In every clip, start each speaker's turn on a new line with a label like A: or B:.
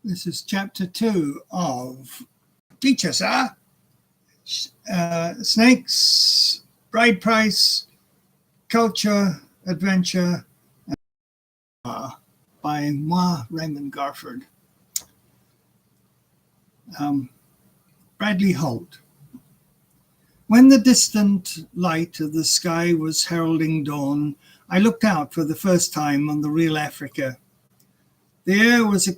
A: This is chapter 2 of Teacher Sir, Snakes, Bride Price, Culture, Adventure, by moi, Raymond Garford. Bradley Holt. When the distant light of the sky was heralding dawn, I looked out for the first time on the real Africa. The air was a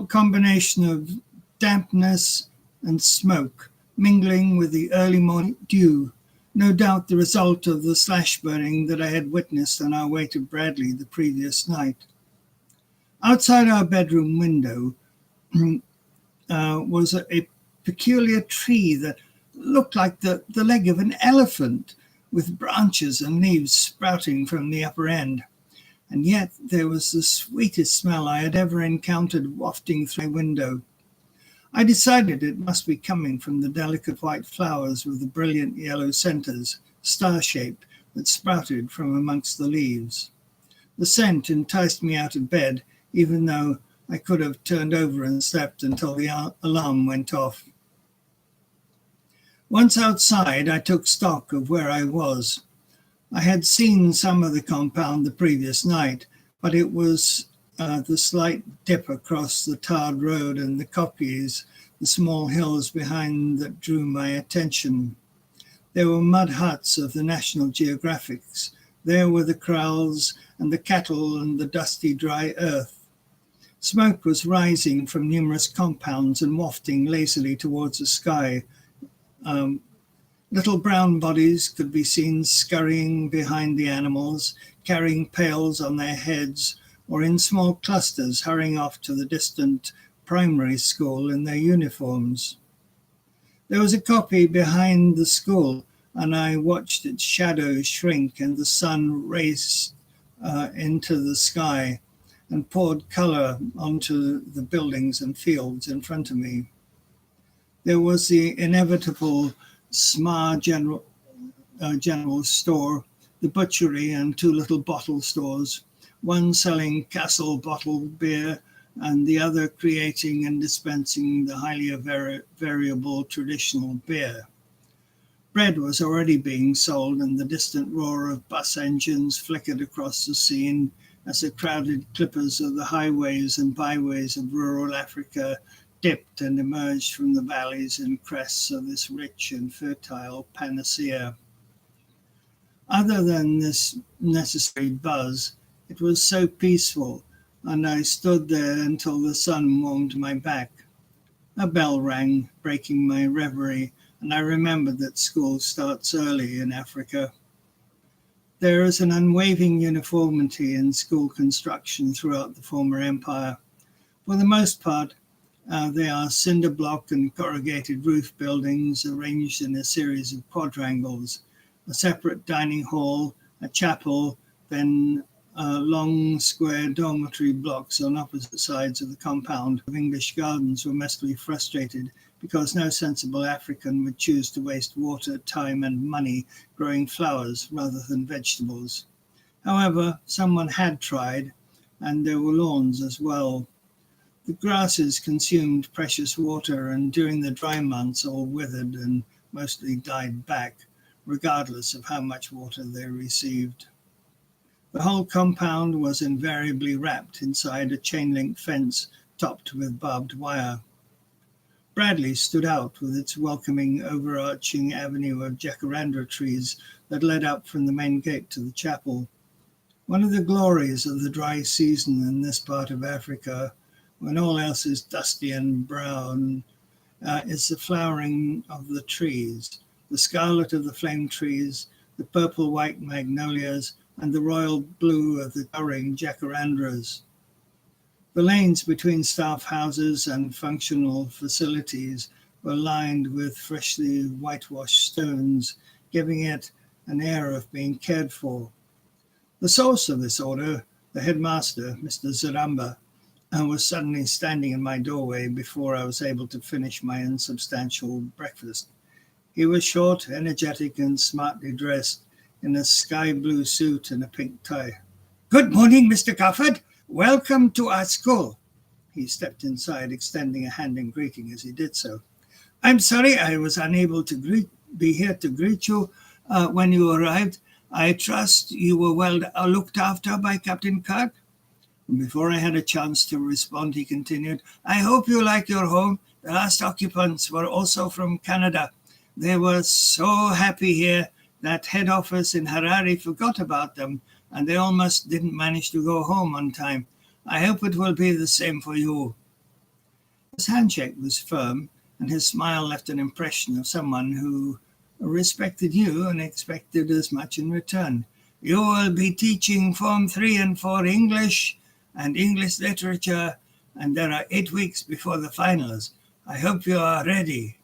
A: combination of dampness and smoke, mingling with the early morning dew, no doubt the result of the slash burning that I had witnessed on our way to Bradley the previous night. Outside our bedroom window was a peculiar tree that looked like the leg of an elephant, with branches and leaves sprouting from the upper end. And yet there was the sweetest smell I had ever encountered wafting through my window. I decided it must be coming from the delicate white flowers with the brilliant yellow centers, star-shaped, that sprouted from amongst the leaves. The scent enticed me out of bed, even though I could have turned over and slept until the alarm went off. Once outside, I took stock of where I was. I had seen some of the compound the previous night, but it was the slight dip across the tarred road and the kopjes, the small hills behind, that drew my attention. There were mud huts of the National Geographics. There were the kraals and the cattle and the dusty dry earth. Smoke was rising from numerous compounds and wafting lazily towards the sky. Little brown bodies could be seen scurrying behind the animals, carrying pails on their heads, or in small clusters hurrying off to the distant primary school in their uniforms. There was a kopje behind the school, and I watched its shadow shrink and the sun race into the sky and poured color onto the buildings and fields in front of me. There was the inevitable Smar general store, the butchery, and two little bottle stores, one selling Castle bottled beer and the other creating and dispensing the highly variable traditional beer. Bread was already being sold, and the distant roar of bus engines flickered across the scene as the crowded clippers of the highways and byways of rural Africa dipped and emerged from the valleys and crests of this rich and fertile panacea. Other than this necessary buzz, it was so peaceful, and I stood there until the sun warmed my back. A bell rang, breaking my reverie, and I remembered that school starts early in Africa. There is an unwavering uniformity in school construction throughout the former empire. For the most part, they are cinder block and corrugated roof buildings arranged in a series of quadrangles, a separate dining hall, a chapel, then long square dormitory blocks on opposite sides of the compound. English gardens were mostly frustrated because no sensible African would choose to waste water, time, and money growing flowers rather than vegetables. However, someone had tried, and there were lawns as well. The grasses consumed precious water, and during the dry months all withered and mostly died back, regardless of how much water they received. The whole compound was invariably wrapped inside a chain-link fence topped with barbed wire. Bradley stood out with its welcoming overarching avenue of jacaranda trees that led up from the main gate to the chapel. One of the glories of the dry season in this part of Africa, when all else is dusty and brown, is the flowering of the trees, the scarlet of the flame trees, the purple-white magnolias, and the royal blue of the towering jacarandas. The lanes between staff houses and functional facilities were lined with freshly whitewashed stones, giving it an air of being cared for. The source of this order, the headmaster, Mr. Zaramba, was suddenly standing in my doorway before I was able to finish my insubstantial breakfast. He was short, energetic, and smartly dressed in a sky blue suit and a pink tie. "Good morning, Mr. Garford. Welcome to our school." He stepped inside, extending a hand in greeting as he did so. I'm sorry I was unable to be here to greet you when you arrived. I trust you were well looked after by Captain Kirk. And before I had a chance to respond, he continued, I hope you like your home. The last occupants were also from Canada. They were so happy here that head office in Harare forgot about them, and they almost didn't manage to go home on time. I hope it will be the same for you. His handshake was firm, and his smile left an impression of someone who respected you and expected as much in return. You will be teaching Form 3 and 4 English and English literature, and there are 8 weeks before the finals. I hope you are ready.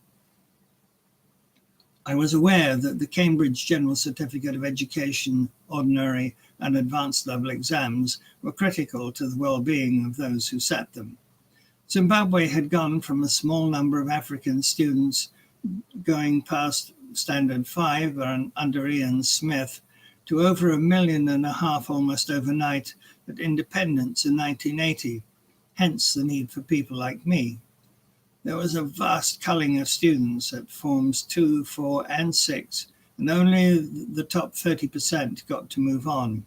A: I was aware that the Cambridge General Certificate of Education, ordinary and advanced level exams were critical to the well-being of those who sat them. Zimbabwe had gone from a small number of African students going past Standard 5 under Ian Smith to over 1.5 million almost overnight at independence in 1980, hence the need for people like me. There was a vast culling of students at Forms 2, 4 and 6, and only the top 30% got to move on.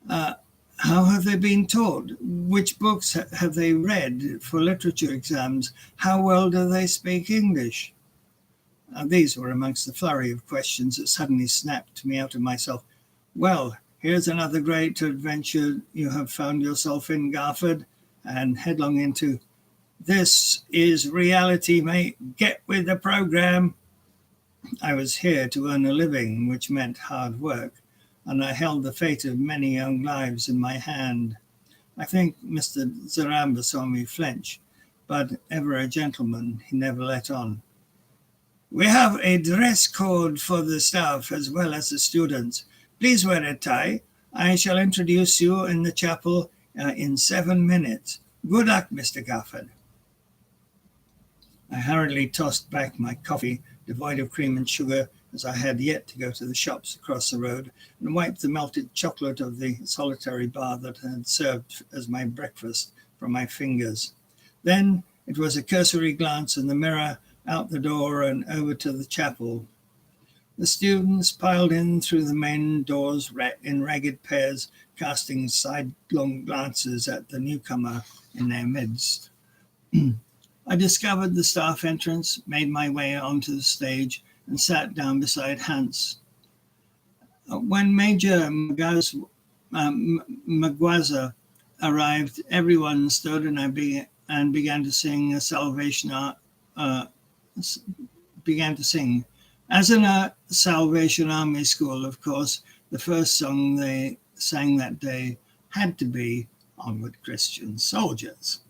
A: How have they been taught? Which books have they read for literature exams? How well do they speak English? These were amongst the flurry of questions that suddenly snapped me out of myself. Well, here's another great adventure you have found yourself in, Garford, and headlong into, this is reality, mate. Get with the program. I was here to earn a living, which meant hard work, and I held the fate of many young lives in my hand. I think Mr. Zaramba saw me flinch, but ever a gentleman, he never let on. We have a dress code for the staff as well as the students. Please wear a tie. I shall introduce you in the chapel in 7 minutes. Good luck, Mr. Garford. I hurriedly tossed back my coffee, devoid of cream and sugar, as I had yet to go to the shops across the road, and wiped the melted chocolate of the solitary bar that had served as my breakfast from my fingers. Then it was a cursory glance in the mirror, out the door and over to the chapel. The students piled in through the main doors in ragged pairs, casting sidelong glances at the newcomer in their midst. I discovered the staff entrance, made my way onto the stage, and sat down beside Hans. When Major Magwaza arrived, everyone stood, and I began to sing a Salvation As in a Salvation Army school, of course, the first song they sang that day had to be Onward Christian Soldiers.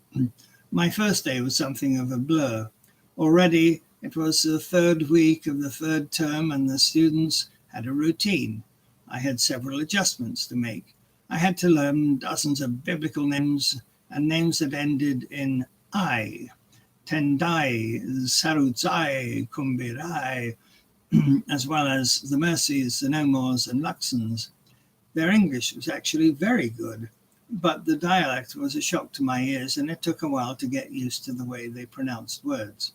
A: My first day was something of a blur. Already it was the 3rd week of the 3rd term, and the students had a routine. I had several adjustments to make. I had to learn dozens of biblical names and names that ended in I. Tendai, Sarudzai, Kumbirai, as well as the Mercies, the No Mores, and Luxons. Their English was actually very good, but the dialect was a shock to my ears, and it took a while to get used to the way they pronounced words.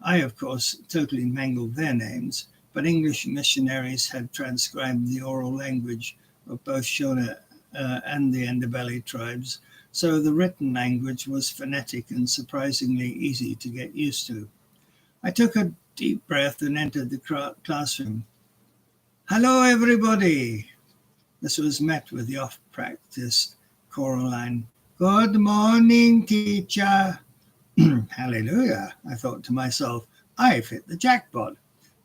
A: I, of course, totally mangled their names, but English missionaries had transcribed the oral language of both Shona and the Ndebele tribes, so the written language was phonetic and surprisingly easy to get used to. I took a deep breath and entered the classroom. Hello, everybody. This was met with the oft-practiced choral line, Good morning, teacher. Hallelujah, I thought to myself. I've hit the jackpot.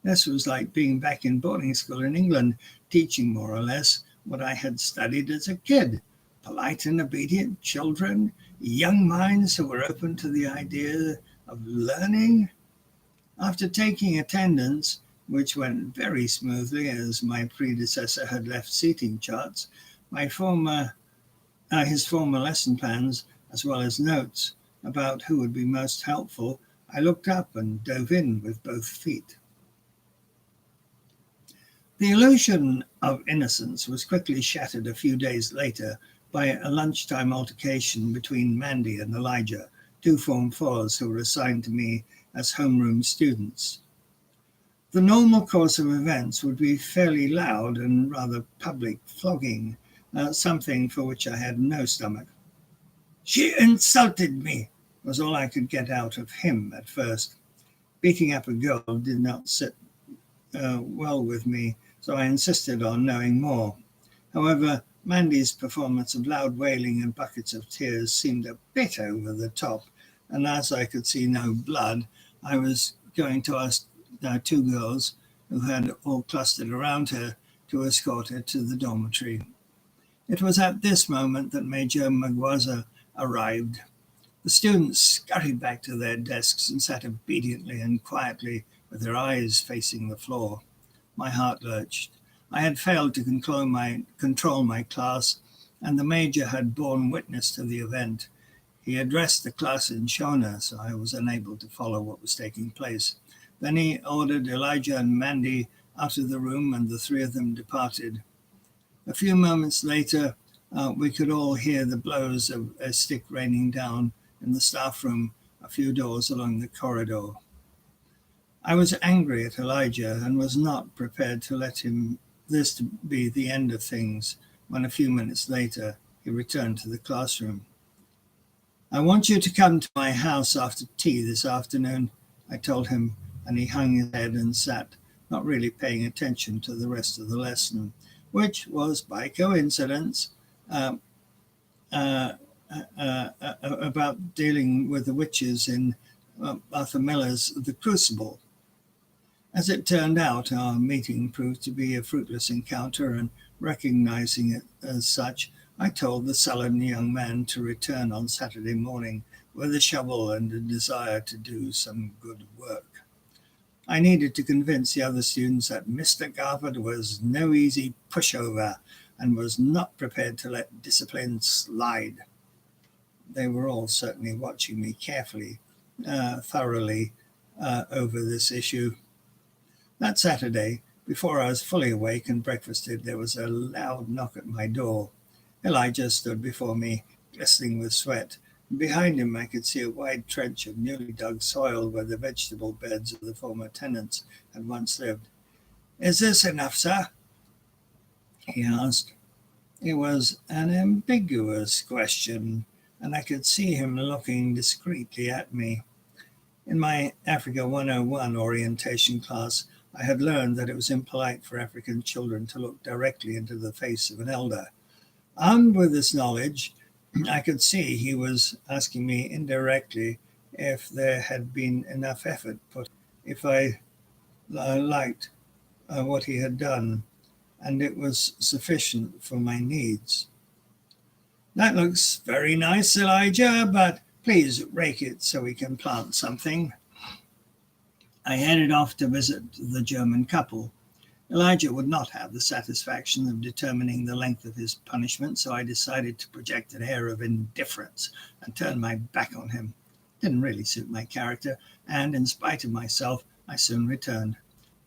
A: This was like being back in boarding school in England, teaching more or less what I had studied as a kid. Polite and obedient children, young minds who were open to the idea of learning. After taking attendance, which went very smoothly as my predecessor had left seating charts, his former lesson plans, as well as notes about who would be most helpful, I looked up and dove in with both feet. The illusion of innocence was quickly shattered a few days later by a lunchtime altercation between Mandy and Elijah, two Form 4s who were assigned to me as homeroom students. The normal course of events would be fairly loud and rather public flogging, something for which I had no stomach. "She insulted me," was all I could get out of him at first. Beating up a girl did not sit well with me, so I insisted on knowing more. However, Mandy's performance of loud wailing and buckets of tears seemed a bit over the top, and as I could see no blood, I was going to ask two girls who had all clustered around her to escort her to the dormitory. It was at this moment that Major Magwaza arrived. The students scurried back to their desks and sat obediently and quietly with their eyes facing the floor. My heart lurched. I had failed to control my class, and the major had borne witness to the event. He addressed the class in Shona, so I was unable to follow what was taking place. Then he ordered Elijah and Mandy out of the room, and the three of them departed. A few moments later, we could all hear the blows of a stick raining down in the staff room a few doors along the corridor. I was angry at Elijah and was not prepared to let this to be the end of things when a few minutes later he returned to the classroom. "I want you to come to my house after tea this afternoon," I told him, and he hung his head and sat, not really paying attention to the rest of the lesson, which was, by coincidence, about dealing with the witches in Arthur Miller's The Crucible. As it turned out, our meeting proved to be a fruitless encounter, and recognizing it as such, I told the sullen young man to return on Saturday morning with a shovel and a desire to do some good work. I needed to convince the other students that Mr. Garford was no easy pushover and was not prepared to let discipline slide. They were all certainly watching me carefully, thoroughly over this issue. That Saturday, before I was fully awake and breakfasted, there was a loud knock at my door. Elijah stood before me, glistening with sweat. Behind him I could see a wide trench of newly dug soil where the vegetable beds of the former tenants had once lived. "Is this enough, sir?" he asked. It was an ambiguous question, and I could see him looking discreetly at me. In my Africa 101 orientation class, I had learned that it was impolite for African children to look directly into the face of an elder. Armed with this knowledge, I could see he was asking me indirectly if there had been enough effort put, if I liked what he had done, and it was sufficient for my needs. "That looks very nice, Elijah, but please rake it so we can plant something." I headed off to visit the German couple. Elijah would not have the satisfaction of determining the length of his punishment, so I decided to project an air of indifference and turn my back on him. It didn't really suit my character, and in spite of myself, I soon returned.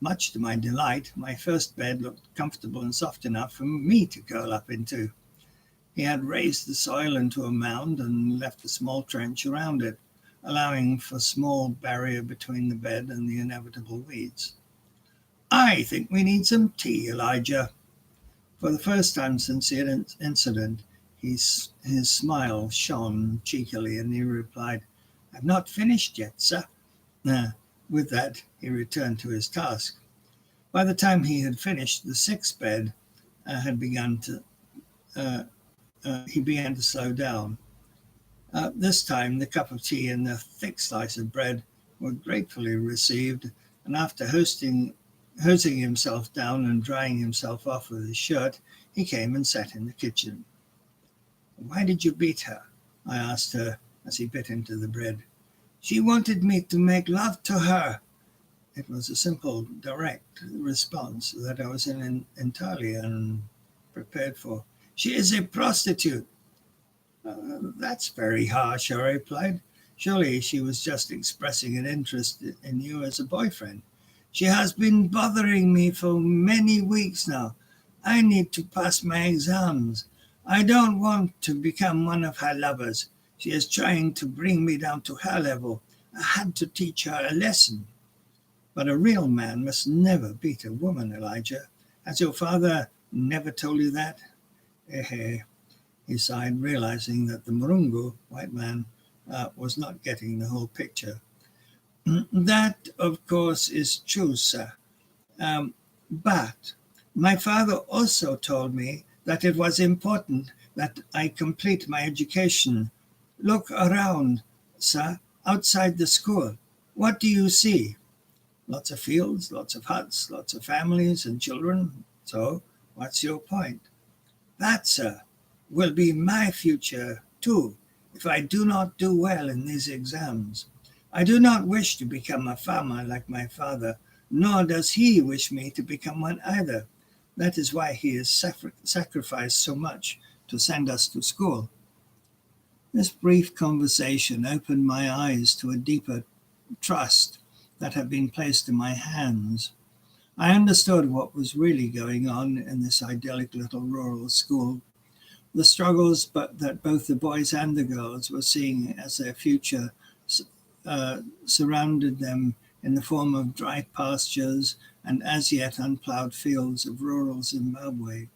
A: Much to my delight, my first bed looked comfortable and soft enough for me to curl up into. He had raised the soil into a mound and left a small trench around it, allowing for a small barrier between the bed and the inevitable weeds. "I think we need some tea, Elijah." For the first time since the incident, his smile shone cheekily, and he replied, "I've not finished yet, sir." With that, he returned to his task. By the time he had finished, the sixth bed he began to slow down. This time, the cup of tea and the thick slice of bread were gratefully received, and after hosing himself down and drying himself off with his shirt, he came and sat in the kitchen. "Why did you beat her?" I asked her as he bit into the bread. "She wanted me to make love to her." It was a simple, direct response that I was entirely unprepared for. "She is a prostitute." "That's very harsh," I replied. "Surely she was just expressing an interest in you as a boyfriend." "She has been bothering me for many weeks now. I need to pass my exams. I don't want to become one of her lovers. She is trying to bring me down to her level. I had to teach her a lesson. But a real man must never beat a woman, Elijah. Has your father never told you that? Ehe, he sighed, realizing that the Murungu, white man, was not getting the whole picture. That, of course, is true, sir. But my father also told me that it was important that I complete my education. Look around, sir, outside the school. What do you see? Lots of fields, lots of huts, lots of families and children. So, what's your point? That, sir, will be my future too, if I do not do well in these exams. I do not wish to become a farmer like my father, nor does he wish me to become one either. That is why he has sacrificed so much to send us to school. This brief conversation opened my eyes to a deeper trust that had been placed in my hands. I understood what was really going on in this idyllic little rural school, the struggles that both the boys and the girls were seeing as their future surrounded them in the form of dry pastures and as yet unplowed fields of rural Zimbabwe.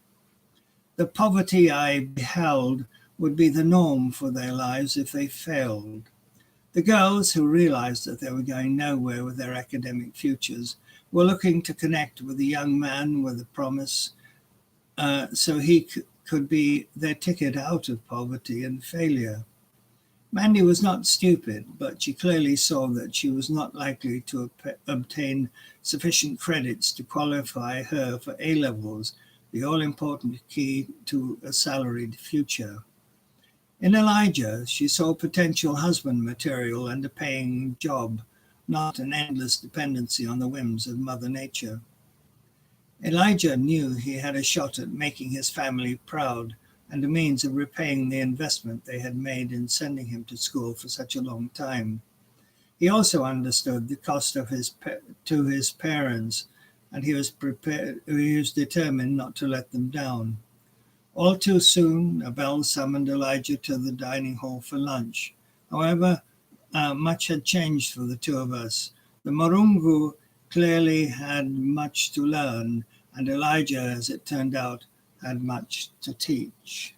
A: The poverty I beheld would be the norm for their lives if they failed. The girls, who realized that they were going nowhere with their academic futures, were looking to connect with a young man with a promise, so he could be their ticket out of poverty and failure. Mandy was not stupid, but she clearly saw that she was not likely to obtain sufficient credits to qualify her for A-levels, the all-important key to a salaried future. In Elijah, she saw potential husband material and a paying job, not an endless dependency on the whims of Mother Nature. Elijah knew he had a shot at making his family proud and a means of repaying the investment they had made in sending him to school for such a long time. He also understood the cost of to his parents, and he was determined not to let them down. All too soon, a bell summoned Elijah to the dining hall for lunch. However, much had changed for the two of us. The Murungu clearly had much to learn, and Elijah, as it turned out, had much to teach.